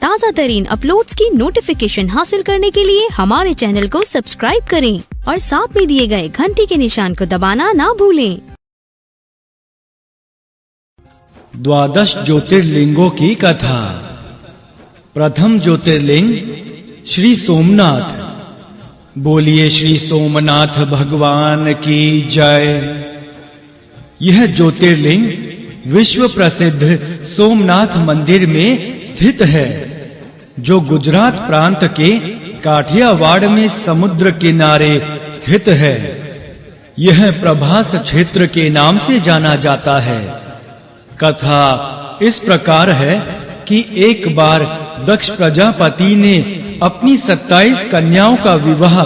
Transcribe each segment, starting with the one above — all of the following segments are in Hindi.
ताज़ा तरीन अपलोड्स की नोटिफिकेशन हासिल करने के लिए हमारे चैनल को सब्सक्राइब करें और साथ में दिए गए घंटी के निशान को दबाना ना भूलें। 12 ज्योतिर्लिंगों की कथा। प्रथम ज्योतिर्लिंग श्री सोमनाथ। बोलिए श्री सोमनाथ भगवान की जय। यह ज्योतिर्लिंग विश्व प्रसिद्ध सोमनाथ मंदिर में स्थित है, जो गुजरात प्रांत के काठियावाड़ में समुद्र किनारे स्थित है। यह प्रभास क्षेत्र के नाम से जाना जाता है। कथा इस प्रकार है कि एक बार दक्ष प्रजापति ने अपनी 27 कन्याओं का विवाह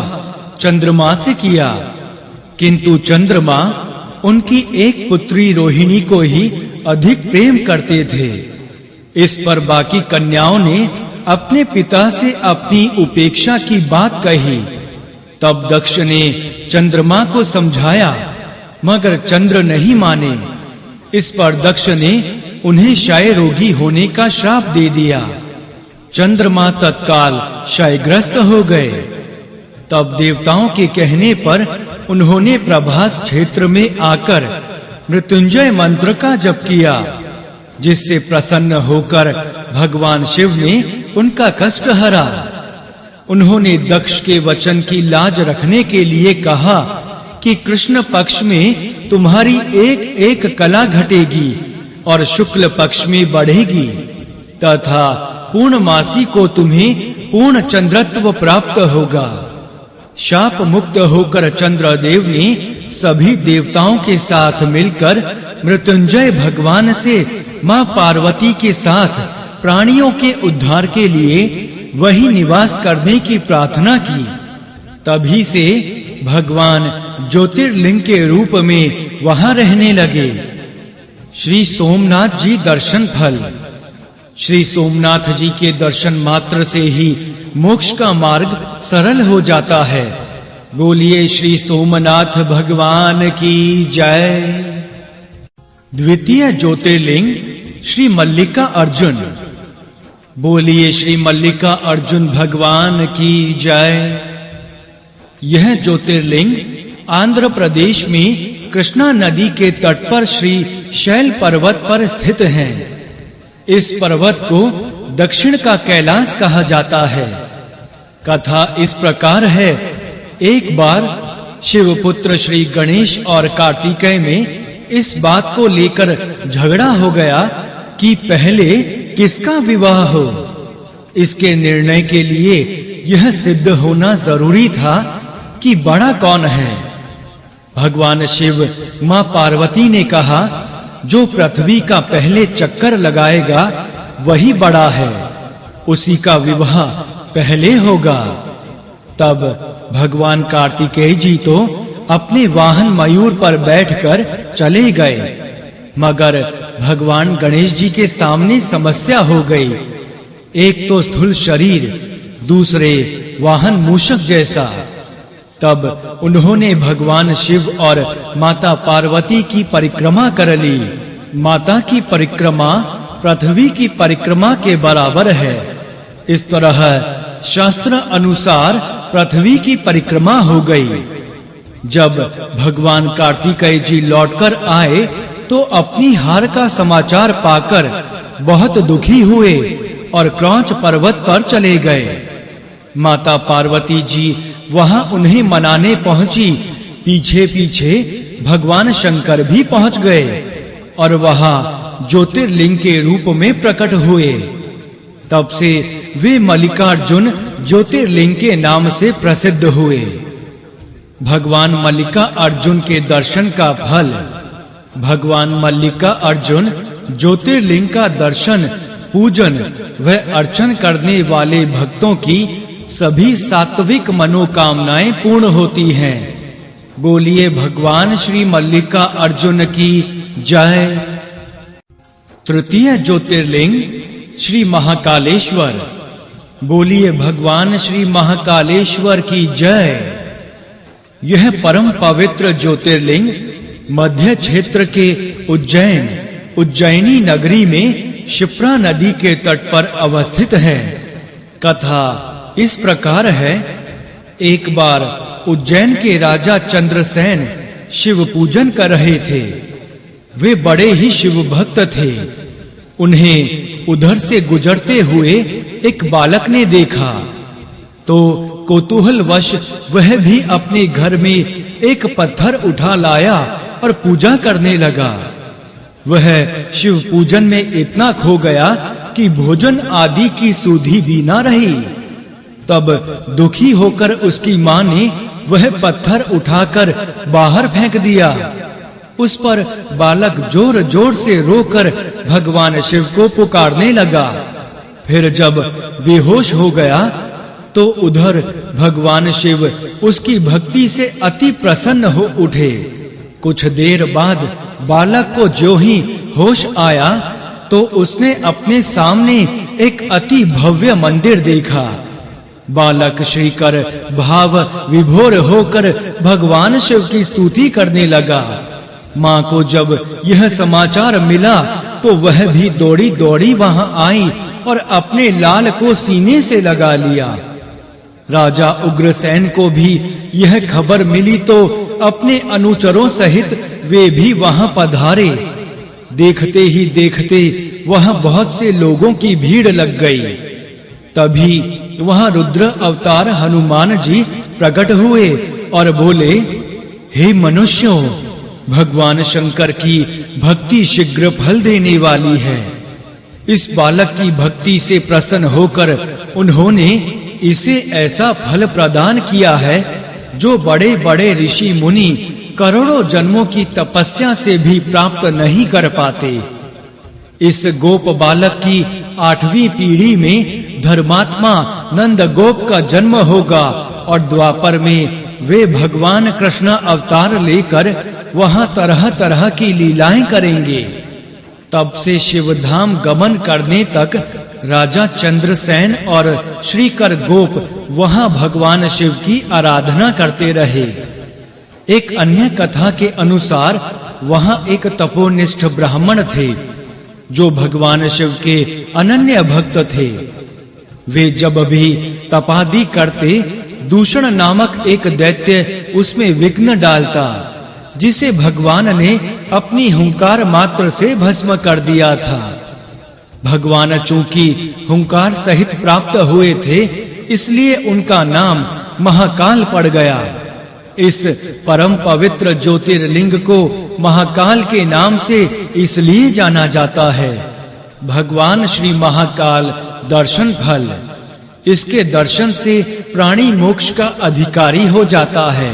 चंद्रमा से किया, किंतु चंद्रमा उनकी एक पुत्री रोहिणी को ही अधिक प्रेम करते थे। इस पर बाकी कन्याओं ने अपने पिता से अपनी उपेक्षा की बात कही। तब दक्ष ने चंद्रमा को समझाया, मगर चंद्र नहीं माने। इस पर दक्ष ने उन्हें क्षय रोगी होने का श्राप दे दिया। चंद्रमा तत्काल क्षयग्रस्त हो गए। तब देवताओं के कहने पर उन्होंने प्रभास क्षेत्र में आकर मृत्युंजय मंत्र का जप किया, जिससे प्रसन्न होकर भगवान शिव ने उनका कष्ट हरा। उन्होंने दक्ष के वचन की लाज रखने के लिए कहा कि कृष्ण पक्ष में तुम्हारी एक एक कला घटेगी और शुक्ल पक्ष में बढ़ेगी, तथा पूर्णमासी को तुम्हें पूर्ण चंद्रत्व प्राप्त होगा। शाप मुक्त होकर चंद्रदेव ने सभी देवताओं के साथ मिलकर मृत्युंजय भगवान से मां पार्वती के साथ प्राणियों के उद्धार के लिए वही निवास करने की प्रार्थना की। तभी से भगवान ज्योतिर्लिंग के रूप में वहां रहने लगे। श्री सोमनाथ जी दर्शन फल। श्री सोमनाथ जी के दर्शन मात्र से ही मोक्ष का मार्ग सरल हो जाता है। बोलिए श्री सोमनाथ भगवान की जय। द्वितीय ज्योतिर्लिंग श्री मल्लिका अर्जुन। बोलिए श्री मल्लिका अर्जुन भगवान की जय। यह ज्योतिर्लिंग आंध्र प्रदेश में कृष्णा नदी के तट पर श्री शैल पर्वत पर स्थित है। इस पर्वत को दक्षिण का कैलाश कहा जाता है। कथा इस प्रकार है। एक बार शिवपुत्र श्री गणेश और कार्तिकेय में इस बात को लेकर झगड़ा हो गया कि पहले किसका विवाह हो। इसके निर्णय के लिए यह सिद्ध होना जरूरी था कि बड़ा कौन है। भगवान शिव मां पार्वती ने कहा, जो पृथ्वी का पहले चक्कर लगाएगा वही बड़ा है, उसी का विवाह पहले होगा। तब भगवान कार्तिकेय जी तो अपने वाहन मयूर पर बैठकर चले गए, मगर भगवान गणेश जी के सामने समस्या हो गई। एक तो स्थूल शरीर, दूसरे वाहन मूषक जैसा। तब उन्होंने भगवान शिव और माता पार्वती की परिक्रमा कर ली। माता की परिक्रमा पृथ्वी की परिक्रमा के बराबर है। इस तरह शास्त्र अनुसार पृथ्वी की परिक्रमा हो गई। जब भगवान कार्तिकेय जी लौटकर आए तो अपनी हार का समाचार पाकर बहुत दुखी हुए और क्रौंच पर्वत पर चले गए। माता पार्वती जी वहां उन्हें मनाने पहुंची। पीछे पीछे भगवान शंकर भी पहुंच गए और वहां ज्योतिर्लिंग के रूप में प्रकट हुए। तब से वे मल्लिकार्जुन ज्योतिर्लिंग के नाम से प्रसिद्ध हुए। भगवान मल्लिका अर्जुन के दर्शन का फल। भगवान मल्लिका अर्जुन ज्योतिर्लिंग का दर्शन, पूजन व अर्चन करने वाले भक्तों की सभी सात्विक मनोकामनाएं पूर्ण होती हैं। बोलिए भगवान श्री मल्लिका अर्जुन की जय। तृतीय ज्योतिर्लिंग श्री महाकालेश्वर। बोलिए भगवान श्री महाकालेश्वर की जय। यह परम पवित्र ज्योतिर्लिंग मध्य क्षेत्र के उज्जैनी नगरी में क्षिप्रा नदी के तट पर अवस्थित है। कथा इस प्रकार है। एक बार उज्जैन के राजा चंद्रसेन शिव पूजन कर रहे थे। वे बड़े ही शिव भक्त थे। उन्हें उधर से गुजरते हुए एक बालक ने देखा तो कौतूहलवश वह भी अपने घर में एक पत्थर उठा लाया और पूजा करने लगा। वह शिव पूजन में इतना खो गया कि भोजन आदि की सुधि भी न रही। तब दुखी होकर उसकी मां ने वह पत्थर उठाकर बाहर फेंक दिया। उस पर बालक जोर-जोर से रोकर भगवान शिव को पुकारने लगा। फिर जब बेहोश हो गया तो उधर भगवान शिव उसकी भक्ति से अति प्रसन्न हो उठे। कुछ देर बाद बालक को जो ही होश आया तो उसने अपने सामने एक अति भव्य मंदिर देखा। बालक श्रीकर भाव विभोर होकर भगवान शिव की स्तुति करने लगा। मां को जब यह समाचार मिला तो वह भी दौड़ी-दौड़ी वहां आई और अपने लाल को सीने से लगा लिया। राजा उग्रसेन को भी यह खबर मिली तो अपने अनुचरों सहित वे भी वहां पधारे। देखते ही देखते वहां बहुत से लोगों की भीड़ लग गई। तभी वहां रुद्र अवतार हनुमान जी प्रकट हुए और बोले, हे मनुष्यों, भगवान शंकर की भक्ति शीघ्र फल देने वाली है। इस बालक की भक्ति से प्रसन्न होकर उन्होंने इसे ऐसा फल प्रदान किया है जो बड़े-बड़े ऋषि मुनि करोड़ों जन्मों की तपस्या से भी प्राप्त नहीं कर पाते। इस गोप बालक की 8वीं पीढ़ी में धर्मात्मा नंद गोप का जन्म होगा और द्वापर में वे भगवान कृष्ण अवतार लेकर वहां तरह-तरह की लीलाएं करेंगे। तब से शिवधाम गमन करने तक राजा चंद्रसेन और श्रीकर गोप वहां भगवान शिव की आराधना करते रहे। एक अन्य कथा के अनुसार वहां एक तपोनिष्ठ ब्राह्मण थे जो भगवान शिव के अनन्य भक्त थे। वे जब भी तपादि करते दूषण नामक एक दैत्य उसमें विघ्न डालता, जिसे भगवान ने अपनी हुंकार मात्र से भस्म कर दिया था। भगवान चूंकि हुंकार सहित प्राप्त हुए थे, इसलिए उनका नाम महाकाल पड़ गया। इस परम पवित्र ज्योतिर्लिंग को महाकाल के नाम से इसलिए जाना जाता है। भगवान श्री महाकाल दर्शन फल, इसके दर्शन से प्राणी मोक्ष का अधिकारी हो जाता है।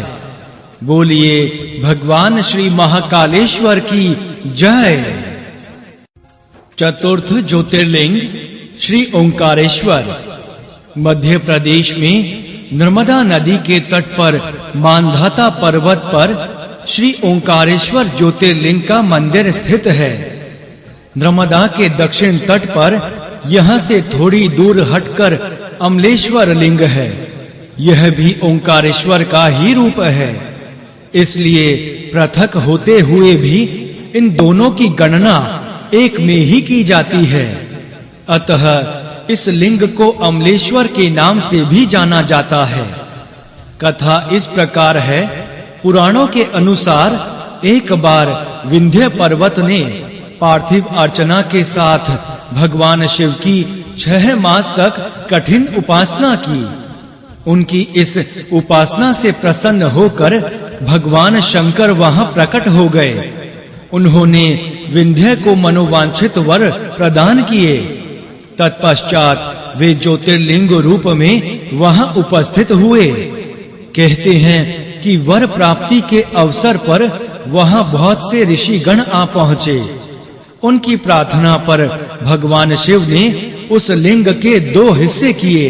बोलिए भगवान श्री महाकालेश्वर की जय। चतुर्थ ज्योतिर्लिंग श्री ओंकारेश्वर मध्य प्रदेश में नर्मदा नदी के तट पर मानधाता पर्वत पर श्री ओंकारेश्वर ज्योतिर्लिंग का मंदिर स्थित है। नर्मदा के दक्षिण तट पर यहाँ से थोड़ी दूर हटकर अमलेश्वर लिंग है। यह भी ओंकारेश्वर का ही रूप है। इसलिए पृथक होते हुए भी इन दोनों की गणना एक में ही की जाती है। अतः इस लिंग को अमलेश्वर के नाम से भी जाना जाता है। कथा इस प्रकार है। पुराणों के अनुसार एक बार विंध्य पर्वत ने पार्थिव अर्चना के साथ भगवान शिव की 6 मास तक कठिन उपासना की। उनकी इस उपासना से प्रसन्न होकर भगवान शंकर वहां प्रकट हो गए। उन्होंने विंध्य को मनोवांछित वर प्रदान किए। तत्पश्चात वे ज्योतिर्लिंग रूप में वहां उपस्थित हुए। कहते हैं कि वर प्राप्ति के अवसर पर वहां बहुत से ऋषिगण आ पहुंचे। उनकी प्रार्थना पर भगवान शिव ने उस लिंग के 2 हिस्से किए।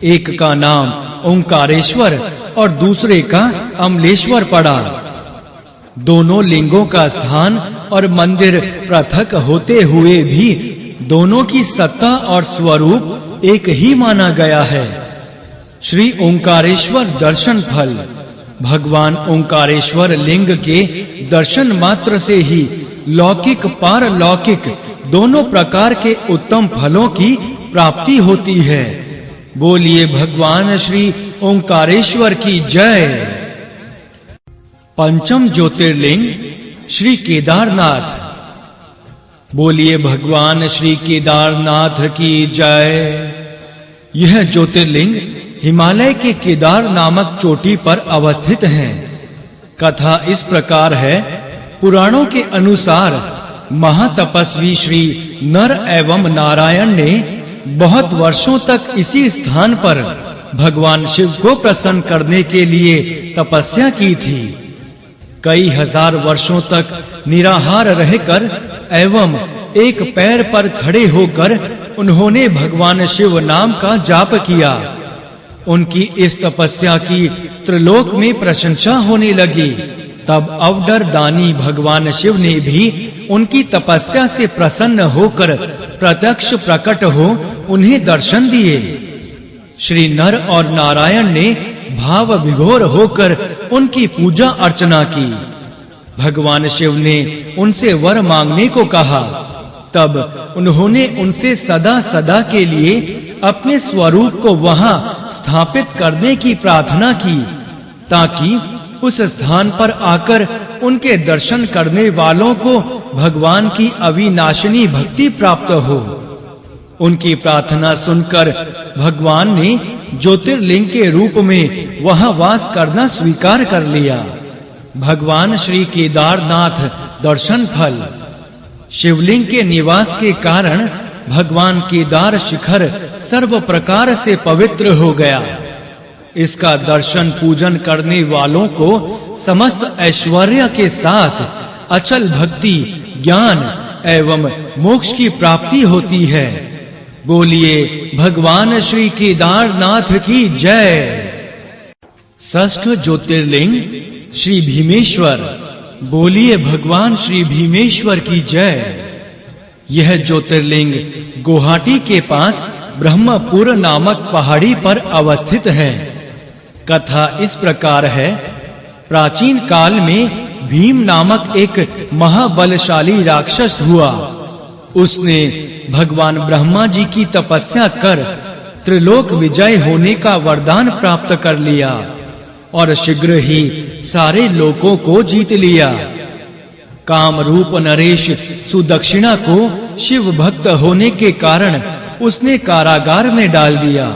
एक का नाम ओंकारेश्वर और दूसरे का अमलेश्वर पड़ा। दोनों लिंगों का स्थान और मंदिर पृथक होते हुए भी दोनों की सत्ता और स्वरूप एक ही माना गया है। श्री ओंकारेश्वर दर्शन फल, भगवान ओंकारेश्वर लिंग के दर्शन मात्र से ही लौकिक पारलौकिक दोनों प्रकार के उत्तम फलों की प्राप्ति होती है। बोलिए भगवान श्री ओंकारेश्वर की जय। पंचम ज्योतिर्लिंग श्री केदारनाथ। बोलिए भगवान श्री केदारनाथ की जय। यह ज्योतिर्लिंग हिमालय के केदार नामक चोटी पर अवस्थित है। कथा इस प्रकार है, पुराणों के अनुसार महातपस्वी श्री नर एवं नारायण ने बहुत वर्षों तक इसी स्थान पर भगवान शिव को प्रसन्न करने के लिए तपस्या की थी। कई हजार वर्षों तक निराहार रहकर एवं एक पैर पर खड़े होकर उन्होंने भगवान शिव नाम का जाप किया। उनकी इस तपस्या की त्रिलोक में प्रशंसा होने लगी। तब अवडर दानी भगवान शिव ने भी उनकी तपस्या से प्रसन्न होकर प्रत्यक्ष प्रकट हो उन्हें दर्शन दिए। श्री नर और नारायण ने भाव विभोर होकर उनकी पूजा अर्चना की। भगवान शिव ने उनसे वर मांगने को कहा। तब उन्होंने उनसे सदा सदा के लिए अपने स्वरूप को वहां स्थापित करने की प्रार्थना की, ताकि उस स्थान पर आकर उनके दर्शन करने वालों को भगवान की अविनाशिनी भक्ति प्राप्त हो। उनकी प्रार्थना सुनकर भगवान ने ज्योतिर्लिंग के रूप में वहां वास करना स्वीकार कर लिया। भगवान श्री केदारनाथ दर्शन फल। शिवलिंग के निवास के कारण भगवान केदार शिखर सर्व प्रकार से पवित्र हो गया। इसका दर्शन पूजन करने वालों को समस्त ऐश्वर्य के साथ अचल भक्ति, ज्ञान एवं मोक्ष की प्राप्ति होती है। बोलिए भगवान श्री केदारनाथ की जय। षष्ठ ज्योतिर्लिंग श्री भीमेश्वर। बोलिए भगवान श्री भीमेश्वर की जय। यह ज्योतिर्लिंग गुवाहाटी के पास ब्रह्मपुर नामक पहाड़ी पर अवस्थित है। कथा इस प्रकार है, प्राचीन काल में भीम नामक एक महाबलशाली राक्षस हुआ। उसने भगवान ब्रह्मा जी की तपस्या कर त्रिलोक विजय होने का वरदान प्राप्त कर लिया और शीघ्र ही सारे लोकों को जीत लिया। काम रूप नरेश सुदक्षिणा को शिव भक्त होने के कारण उसने कारागार में डाल दिया।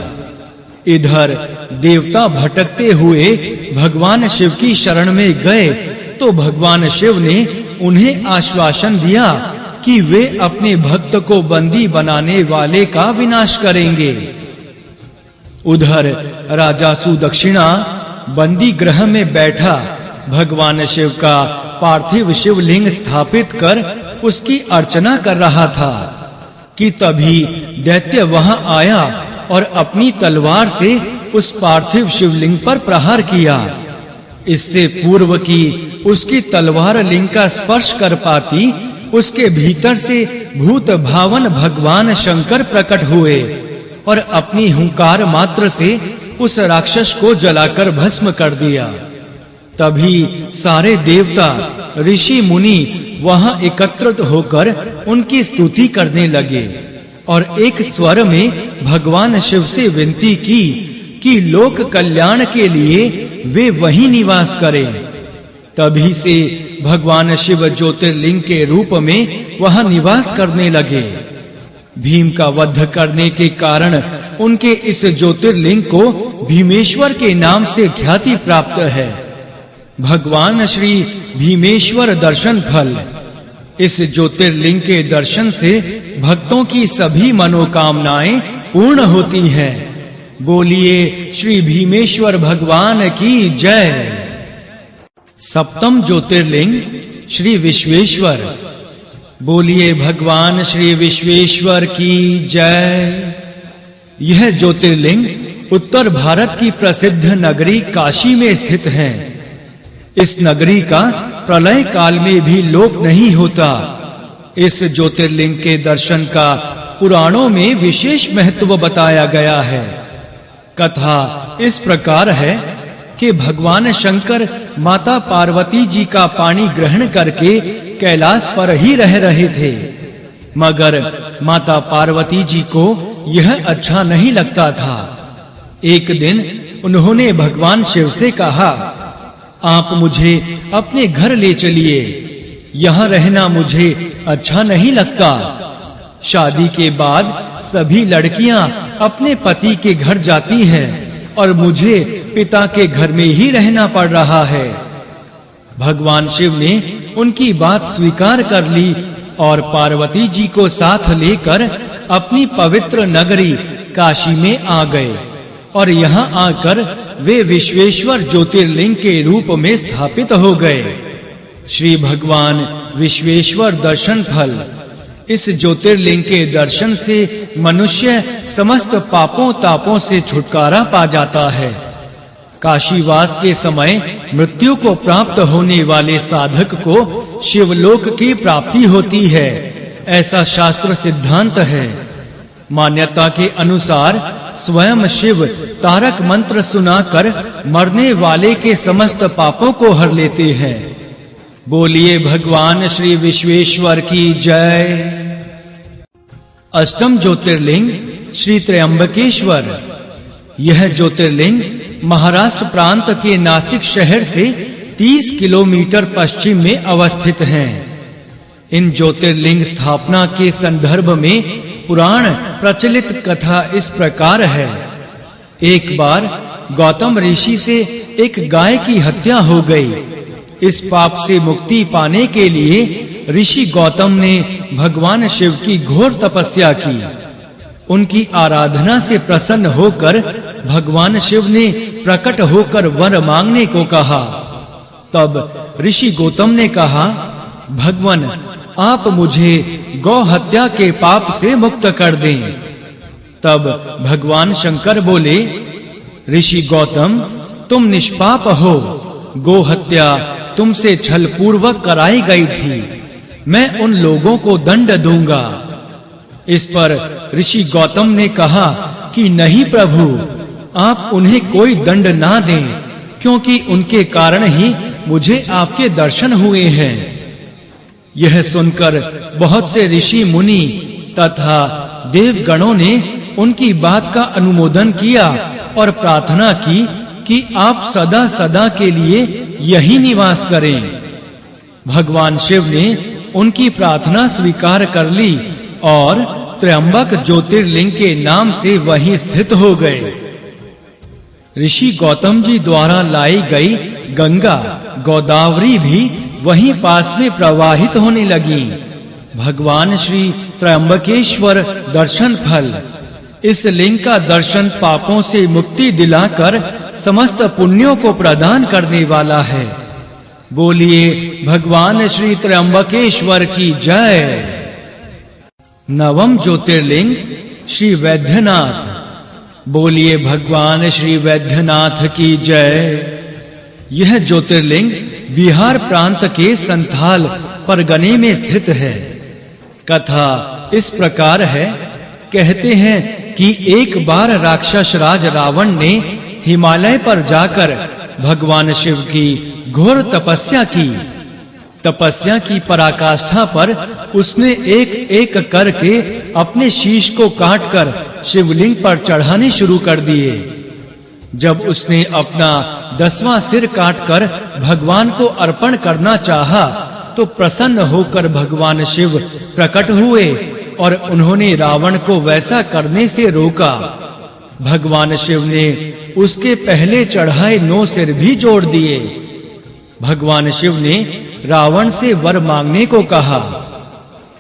इधर देवता भटकते हुए भगवान शिव की शरण में गए तो भगवान शिव ने उन्हें आश्वासन दिया कि वे अपने भक्त को बंदी बनाने वाले का विनाश करेंगे। उधर राजा सुदक्षिणा बंदी गृह में बैठा भगवान शिव का पार्थिव शिवलिंग स्थापित कर उसकी अर्चना कर रहा था कि तभी दैत्य वहां आया और अपनी तलवार से उस पार्थिव शिवलिंग पर प्रहार किया। इससे पूर्व की उसकी तलवार लिंग का स्पर्श कर पाती, उसके भीतर से भूत भावन भगवान शंकर प्रकट हुए और अपनी हुंकार मात्र से उस राक्षस को जलाकर भस्म कर दिया। तभी सारे देवता, ऋषि मुनि वहां एकत्रित होकर उनकी स्तुति करने लगे और एक स्वर में भगवान शिव से विनती की कि लोक कल्याण के लिए वे वहीं निवास करें। तभी से भगवान शिव ज्योतिर्लिंग के रूप में वहां निवास करने लगे। भीम का वध करने के कारण उनके इस ज्योतिर्लिंग को भीमेश्वर के नाम से ख्याति प्राप्त है। भगवान श्री भीमेश्वर दर्शन फल। इस ज्योतिर्लिंग के दर्शन से भक्तों की सभी मनोकामनाएं पूर्ण होती हैं। बोलिए श्री भीमेश्वर भगवान की जय। सप्तम ज्योतिर्लिंग श्री विश्वेश्वर। बोलिए भगवान श्री विश्वेश्वर की जय। यह ज्योतिर्लिंग उत्तर भारत की प्रसिद्ध नगरी काशी में स्थित है। इस नगरी का प्रलय काल में भी लोप नहीं होता। इस ज्योतिर्लिंग के दर्शन का पुराणों में विशेष महत्व बताया गया है। कथा इस प्रकार है कि भगवान शंकर माता पार्वती जी का पानी ग्रहण करके कैलाश पर ही रह रहे थे, मगर माता पार्वती जी को यह अच्छा नहीं लगता था। एक दिन उन्होंने भगवान शिव से कहा, आप मुझे अपने घर ले चलिए, यहाँ रहना मुझे अच्छा नहीं लगता। शादी के बाद सभी लड़कियां अपने पति के घर जाती हैं और मुझे पिता के घर में ही रहना पड़ रहा है। भगवान शिव ने उनकी बात स्वीकार कर ली और पार्वती जी को साथ लेकर अपनी पवित्र नगरी काशी में आ गए और यहाँ आकर वे विश्वेश्वर ज्योतिर्लिंग के रूप में स्थापित हो गए। श्री भगवान विश्वेश्वर दर्शन फल। इस ज्योतिर्लिंग के दर्शन से मनुष्य समस्त पापों तापों से छुटकारा पा जाता है। काशीवास के समय मृत्यु को प्राप्त होने वाले साधक को शिवलोक की प्राप्ति होती है, ऐसा शास्त्र सिद्धांत है। मान्यता के अनुसार स्वयं शिव तारक मंत्र सुनाकर मरने वाले के समस्त पापों को हर लेते हैं। बोलिए भगवान श्री विश्वेश्वर की जय। अष्टम ज्योतिर्लिंग श्री त्र्यंबकेश्वर। यह ज्योतिर्लिंग महाराष्ट्र प्रांत के नासिक शहर से 30 किलोमीटर पश्चिम में अवस्थित हैं। इन ज्योतिर्लिंग स्थापना के संदर्भ में पुराण प्रचलित कथा इस प्रकार है। एक बार गौतम ऋषि से एक गाय की हत्या हो गई। इस पाप से मुक्ति पाने के लिए ऋषि गौतम ने भगवान शिव की घोर तपस्या की। उनकी आराधना से प्रसन्न होकर भगवान शिव ने प्रकट होकर वर मांगने को कहा। तब ऋषि गौतम ने कहा, भगवान आप मुझे गौ हत्या के पाप से मुक्त कर दें। तब भगवान शंकर बोले, ऋषि गौतम तुम निष्पाप हो, गौ हत्या तुमसे छल पूर्वक कराई गई थी, मैं उन लोगों को दंड दूंगा। इस पर ऋषि गौतम ने कहा कि नहीं प्रभु, आप उन्हें कोई दंड ना दें, क्योंकि उनके कारण ही मुझे आपके दर्शन हुए हैं। यह सुनकर बहुत से ऋषि मुनि तथा देवगणों ने उनकी बात का अनुमोदन किया और प्रार्थना की कि आप सदा सदा के लिए यही निवास करें। भगवान शिव ने उनकी प्रार्थना स्वीकार कर ली और त्र्यंबक ज्योतिर्लिंग के नाम से वहीं स्थित हो गए। ऋषि गौतम जी द्वारा लाई गई गंगा गोदावरी भी वहीं पास में प्रवाहित होने लगी। भगवान श्री त्र्यंबकेश्वर दर्शन फल। इस लिंग का दर्शन पापों से मुक्ति दिलाकर समस्त पुण्यों को प्रदान करने वाला है। बोलिए भगवान श्री त्र्यंबकेश्वर की जय। नवम ज्योतिर्लिंग श्री वैद्यनाथ। बोलिए भगवान श्री वैद्यनाथ की जय। यह ज्योतिर्लिंग बिहार प्रांत के संथाल परगने में स्थित है। कथा इस प्रकार है, कहते हैं कि एक बार राक्षस राज रावण ने हिमालय पर जाकर भगवान शिव की घोर तपस्या की। तपस्या की पराकाष्ठा पर उसने एक एक करके अपने शीश को काटकर शिवलिंग पर चढ़ाने शुरू कर दिए। जब उसने अपना 10वां सिर काटकर भगवान को अर्पण करना चाहा, तो प्रसन्न होकर भगवान शिव प्रकट हुए और उन्होंने रावण को वैसा करने से रोका। भगवान शिव ने उसके पहले चढ़ाए 9 सिर भी जोड़ दिए। भगवान शिव ने रावण से वर मांगने को कहा।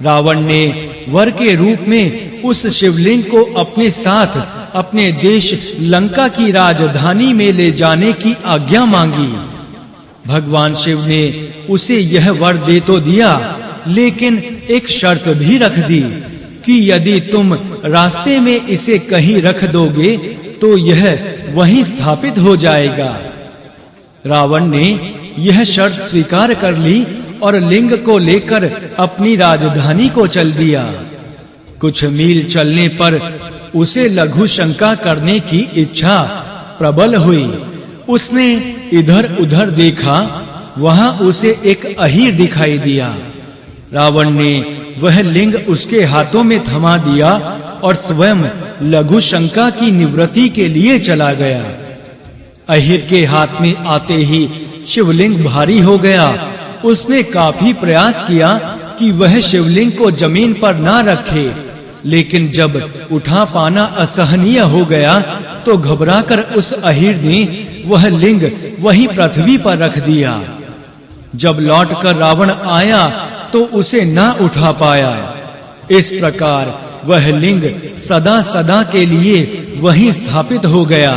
रावण ने वर के रूप में उस शिवलिंग को अपने साथ अपने देश लंका की राजधानी में ले जाने की आज्ञा मांगी। भगवान शिव ने उसे यह वर दे तो दिया, लेकिन एक शर्त भी रख दी कि यदि तुम रास्ते में इसे कहीं रख दोगे तो यह वहीं स्थापित हो जाएगा। रावण ने यह शर्त स्वीकार कर ली और लिंग को लेकर अपनी राजधानी को चल दिया। कुछ मील चलने पर उसे लघु शंका करने की इच्छा प्रबल हुई। उसने इधर-उधर देखा, वहां उसे एक अहीर दिखाई दिया। रावण ने वह लिंग उसके हाथों में थमा दिया और स्वयं लघु शंका की निवृत्ति के लिए चला गया। अहिर के हाथ में आते ही शिवलिंग भारी हो गया। उसने काफी प्रयास किया कि वह शिवलिंग को जमीन पर ना रखे, लेकिन जब उठा पाना असहनीय हो गया तो घबराकर उस अहिर ने वह लिंग वहीं पृथ्वी पर रख दिया। जब लौटकर रावण आया तो उसे ना उठा पाया। इस प्रकार वह लिंग सदा सदा के लिए वहीं स्थापित हो गया।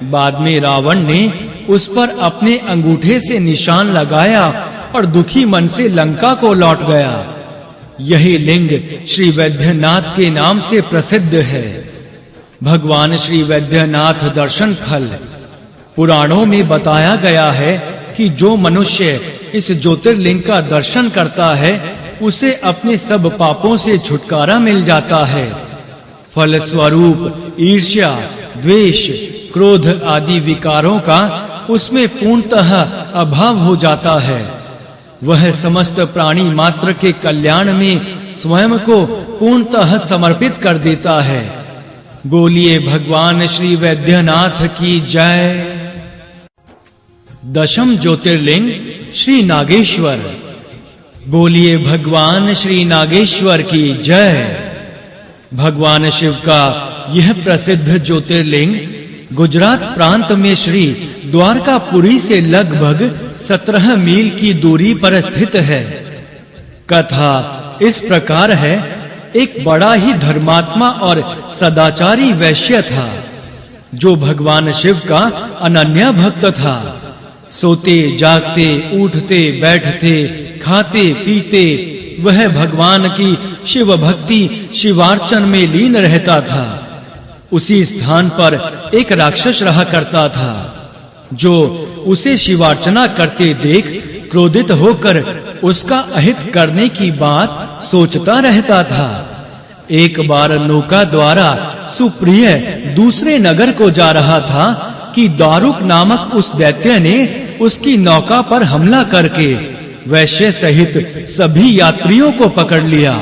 बाद में रावण ने उस पर अपने अंगूठे से निशान लगाया और दुखी मन से लंका को लौट गया। यही लिंग श्री वैद्यनाथ के नाम से प्रसिद्ध है। भगवान श्री वैद्यनाथ दर्शन फल। पुराणों में बताया गया है कि जो मनुष्य इस ज्योतिर्लिंग का दर्शन करता है उसे अपने सब पापों से छुटकारा मिल जाता है। फल स्वरूप ईर्ष्या, द्वेष, क्रोध आदि विकारों का उसमें पूर्णतः अभाव हो जाता है। वह समस्त प्राणी मात्र के कल्याण में स्वयं को पूर्णतः समर्पित कर देता है। बोलिए भगवान श्री वैद्यनाथ की जय। दशम ज्योतिर्लिंग श्री नागेश्वर। बोलिए भगवान श्री नागेश्वर की जय। भगवान शिव का यह प्रसिद्ध ज्योतिर्लिंग गुजरात प्रांत में श्री द्वारकापुरी से लगभग 17 मील की दूरी पर स्थित है। कथा इस प्रकार है, एक बड़ा ही धर्मात्मा और सदाचारी वैश्य था, जो भगवान शिव का अनन्य भक्त था। सोते जागते, उठते बैठते, खाते पीते वह भगवान की शिव भक्ति शिवार्चन में लीन रहता था। उसी स्थान पर एक राक्षस रहा करता था, जो उसे शिवार्चना करते देख क्रोधित होकर उसका अहित करने की बात सोचता रहता था। एक बार नौका द्वारा सुप्रिय दूसरे नगर को जा रहा था कि दारुक नामक उस दैत्य ने उसकी नौका पर हमला करके वैश्य सहित सभी यात्रियों को पकड़ लिया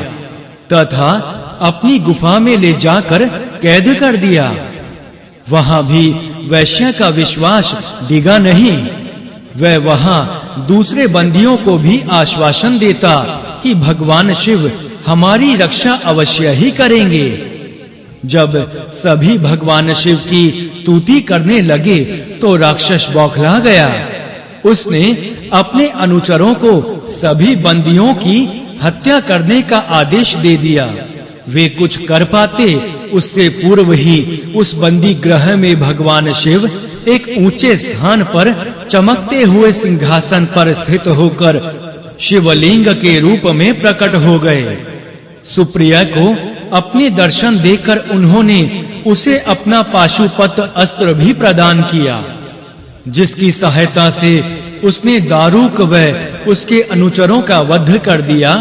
तथा अपनी गुफा में ले जाकर कैद कर दिया। वहां भी वैश्य का विश्वास डिगा नहीं। वह वहां दूसरे बंदियों को भी आश्वासन देता कि भगवान शिव हमारी रक्षा अवश्य ही करेंगे। जब सभी भगवान शिव की स्तुति करने लगे तो राक्षस बौखला गया। उसने अपने अनुचरों को सभी बंदियों की हत्या करने का आदेश दे दिया। वे कुछ कर पाते उससे पूर्व ही उस बंदी गृह में भगवान शिव एक ऊंचे स्थान पर चमकते हुए सिंहासन पर स्थित होकर शिवलिंग के रूप में प्रकट हो गए। सुप्रिया को अपने दर्शन देकर उन्होंने उसे अपना पाशुपत अस्त्र भी प्रदान किया, जिसकी सहायता से उसने दारुक व उसके अनुचरों का वध कर दिया।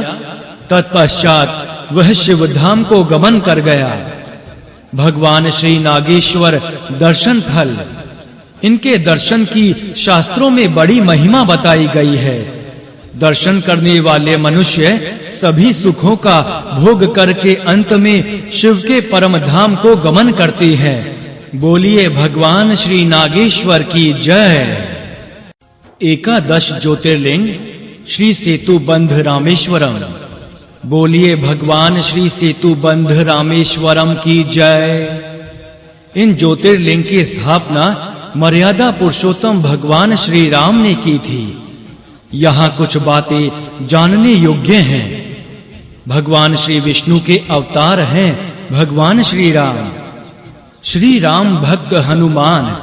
तत्पश्चात वह शिवधाम को गमन कर गया। भगवान श्री नागेश्वर दर्शन फल। इनके दर्शन की शास्त्रों में बड़ी महिमा बताई गई है। दर्शन करने वाले मनुष्य सभी सुखों का भोग करके अंत में शिव के परम धाम को गमन करते हैं। बोलिए भगवान श्री नागेश्वर की जय। एकादश ज्योतिर्लिंग श्री सेतुबंध रामेश्वरम। बोलिए भगवान श्री सेतुबंध रामेश्वरम की जय। इन ज्योतिर्लिंग की स्थापना मर्यादा पुरुषोत्तम भगवान श्री राम ने की थी। यहाँ कुछ बातें जानने योग्य हैं। भगवान श्री विष्णु के अवतार हैं भगवान श्री राम। श्री राम भक्त हनुमान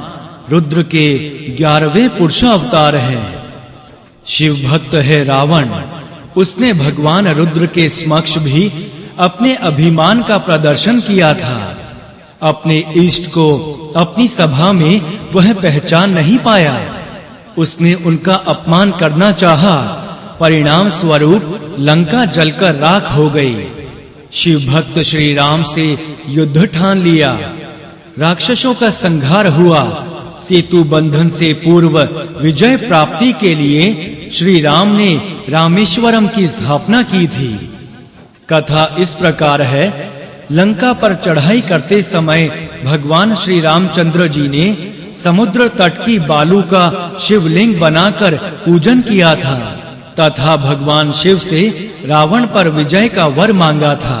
रुद्र के 11वें पुरुष अवतार हैं। शिव भक्त है रावण। उसने भगवान रुद्र के समक्ष भी अपने अभिमान का प्रदर्शन किया था। अपने इष्ट को अपनी सभा में वह पहचान नहीं पाया। उसने उनका अपमान करना चाहा। परिणाम स्वरूप लंका जलकर राख हो गई। शिव भक्त श्री राम से युद्ध ठान लिया। राक्षसों का संहार हुआ। सेतु बंधन से पूर्व विजय प्राप्ति के लिए श्री राम ने रामेश्वरम की स्थापना की थी। कथा इस प्रकार है। लंका पर चढ़ाई करते समय भगवान श्री रामचंद्र जी ने समुद्र तट की बालू का शिवलिंग बनाकर पूजन किया था तथा भगवान शिव से रावण पर विजय का वर मांगा था।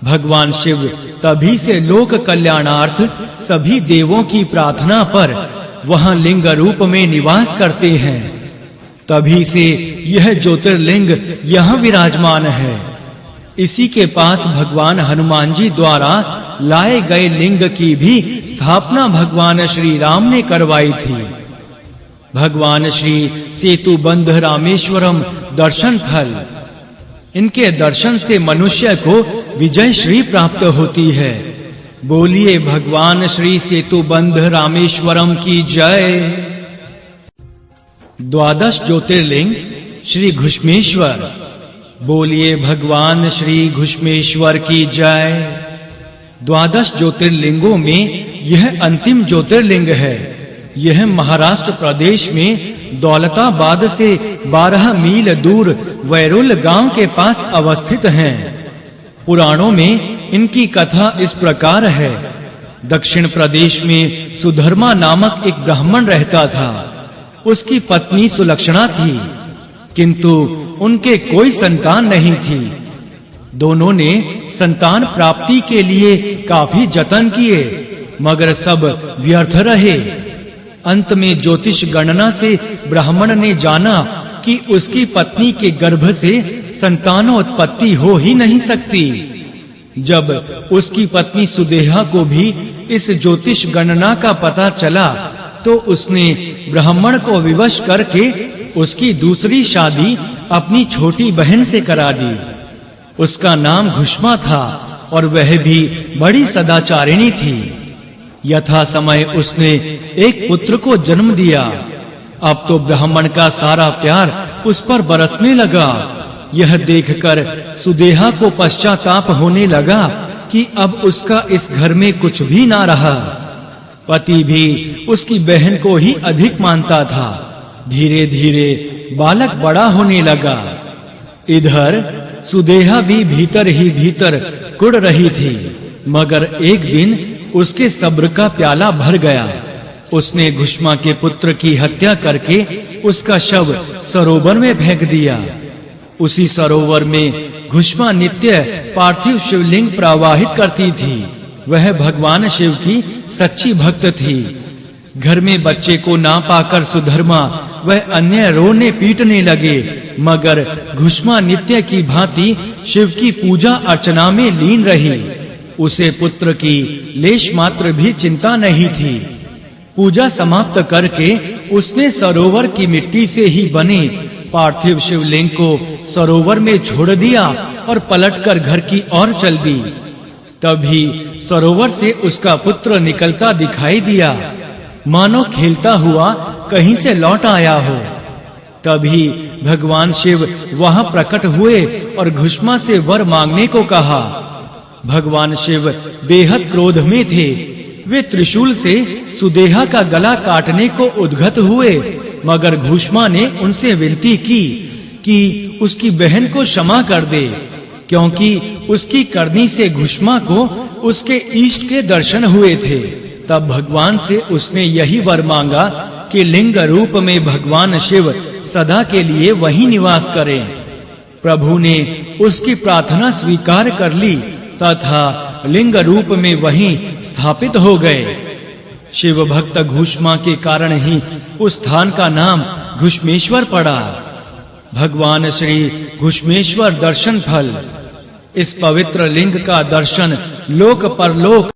भगवान शिव तभी से लोक कल्याणार्थ सभी देवों की प्रार्थना पर वहां लिंग रूप में निवास करते हैं। तभी से यह ज्योतिर्लिंग यहाँ विराजमान है। इसी के पास भगवान हनुमान जी द्वारा लाए गए लिंग की भी स्थापना भगवान श्री राम ने करवाई थी। भगवान श्री सेतुबंध रामेश्वरम दर्शन फल। इनके दर्शन से मनुष्य को विजय श्री प्राप्त होती है। बोलिए भगवान श्री सेतुबंध रामेश्वरम की जय। 12 ज्योतिर्लिंग श्री घुष्मेश्वर। बोलिए भगवान श्री घुष्मेश्वर की जय। 12 ज्योतिर्लिंगों में यह अंतिम ज्योतिर्लिंग है। यह महाराष्ट्र प्रदेश में दौलताबाद से 12 मील दूर वैरुल गांव के पास अवस्थित है। पुराणों में इनकी कथा इस प्रकार है। दक्षिण प्रदेश में सुधर्मा नामक एक ब्राह्मण रहता था। उसकी पत्नी सुलक्षणा थी, किंतु उनके कोई संतान नहीं थी। दोनों ने संतान प्राप्ति के लिए काफी जतन किए, मगर सब व्यर्थ रहे। अंत में ज्योतिष गणना से ब्राह्मण ने जाना कि उसकी पत्नी के गर्भ से संतानोत्पत्ति हो ही नहीं सकती। जब उसकी पत्नी सुदेहा को भी इस ज्योतिष गणना का पता चला, तो उसने ब्राह्मण को विवश करके उसकी दूसरी शादी अपनी छोटी बहन से करा दी। उसका नाम घुष्मा था और वह भी बड़ी सदाचारिणी थी। यथा समय उसने एक पुत्र को जन्म दिया। अब तो ब्राह्मण का सारा प्यार उस पर बरसने लगा। यह देखकर सुदेहा को पश्चाताप होने लगा कि अब उसका इस घर में कुछ भी ना रहा। पति भी उसकी बहन को ही अधिक मानता था। धीरे धीरे बालक बड़ा होने लगा। इधर सुदेहा भी भीतर ही भीतर कुढ़ रही थी, मगर एक दिन उसके सब्र का प्याला भर गया। उसने घुष्मा के पुत्र की हत्या करके उसका शव सरोवर में फेंक दिया। उसी सरोवर में घुष्मा नित्य पार्थिव शिवलिंग प्रवाहित करती थी। वह भगवान शिव की सच्ची भक्त थी। घर में बच्चे को ना पाकर सुधर्मा वह अन्य रोने पीटने लगे, मगर घुष्मा नित्य की भांति शिव की पूजा अर्चना में लीन रही। उसे पुत्र की लेश मात्र भी चिंता नहीं थी। पूजा समाप्त करके उसने सरोवर की मिट्टी से ही बने पार्थिव शिवलिंग को सरोवर में छोड़ दिया और पलटकर घर की ओर चल दी। तभी सरोवर से उसका पुत्र निकलता दिखाई दिया, मानो खेलता हुआ कहीं से लौट आया हो। तभी भगवान शिव वहां प्रकट हुए और घुष्मा से वर मांगने को कहा। भगवान शिव बेहद क्रोध में थे। वे त्रिशूल से सुदेहा का गला काटने को उद्गत हुए, मगर घुष्मा ने उनसे विनती की कि उसकी बहन को क्षमा कर दे, क्योंकि उसकी करनी से घुष्मा को उसके इष्ट के दर्शन हुए थे। तब भगवान से उसने यही वर मांगा कि लिंग रूप में भगवान शिव सदा के लिए वहीं निवास करें। प्रभु ने उसकी प्रार्थना स्वीकार कर ली तथा लिंग रूप में वहीं स्थापित हो गए। शिव भक्त घुष्मा के कारण ही उस स्थान का नाम घुष्मेश्वर पड़ा। भगवान श्री घुष्मेश्वर दर्शन फल। इस पवित्र लिंग का दर्शन लोक परलोक